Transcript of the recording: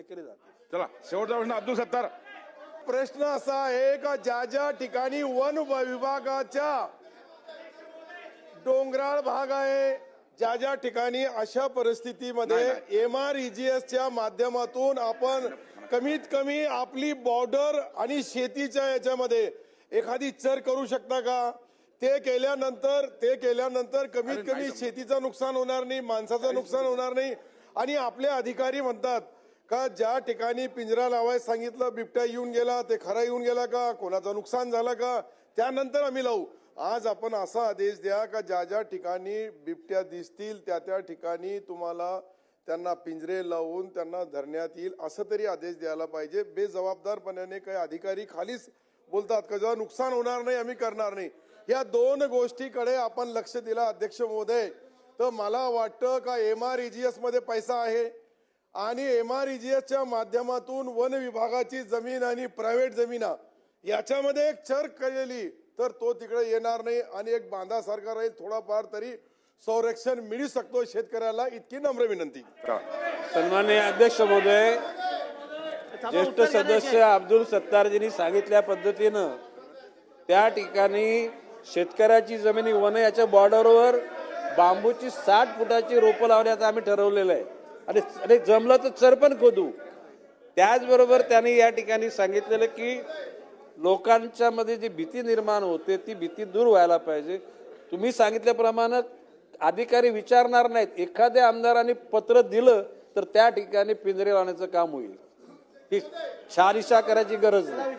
केले जातील। चला शेवटचा प्रश्न अब्दुल सत्तार। प्रश्न असा आहे का ज्या ज्या ठिकाणी वन विभागाच्या डोंगराळ भाग आहे, ज्या ज्या ठिकाणी अशा परिस्थितीमध्ये MREGSच्या माध्यमातून आपण कमीत कमी आपली बॉर्डर आणि शेतीच्या याच्यामध्ये एखादी चर करू शकता का? ते केल्यानंतर कमीत कमी शेतीचं नुकसान होणार नाही, माणसाचं नुकसान होणार नाही। आणि आपले अधिकारी म्हणतात का ज्या ठिकाणी पिंजरा लावायला सांगितलं बिबट्या येऊन गेला, ते खरा येऊन गेला का, कोणाचं नुकसान झालं का, त्यानंतर आम्ही लावू। आज आपण असा आदेश द्या का ज्या ज्या ठिकाणी बिबट्या दिसतील त्या त्या ठिकाणी तुम्हाला त्यांना पिंजरे लावून त्यांना धरण्यात येईल, असं तरी आदेश द्यायला पाहिजे। बेजबाबदारपणाने काही अधिकारी खालीच बोलतात का जेव्हा नुकसान होणार नाही आम्ही करणार नाही। या दोन गोष्टीकडे आपण लक्ष दिलं अध्यक्ष महोदय, तर मला वाटतं का MREGS मध्ये पैसा आहे आणि MREGSच्या माध्यमातून वन विभागाची जमीन आणि प्रायव्हेट जमीन याच्यामध्ये एक चर केलेली तर तो तिकडे येणार नाही आणि एक बांधासारखा राहील, थोडाफार तरी संरक्षण मिळू शकतो शेतकऱ्याला, इतकी नम्र विनंती। सन्माननीय अध्यक्ष महोदय, ज्येष्ठ सदस्य अब्दुल सत्तारजींनी सांगितल्या पद्धतीनं त्या ठिकाणी शेतकऱ्याची जमिनी वन याच्या बॉर्डरवर बांबूची 60 फुटाची रोपं लावण्याचं आम्ही ठरवलेलं आहे आणि जमलं तर चर पण खोदू। त्याचबरोबर त्यांनी या ठिकाणी सांगितलेलं की लोकांच्या मध्ये जी भीती निर्माण होते ती भीती दूर व्हायला पाहिजे। तुम्ही सांगितल्याप्रमाणे अधिकारी विचारणार नाहीत, एखाद्या आमदारांनी पत्र दिलं तर त्या ठिकाणी पिंजरे लावण्याचं काम होईल, ही शहानिशा करायची गरज नाही।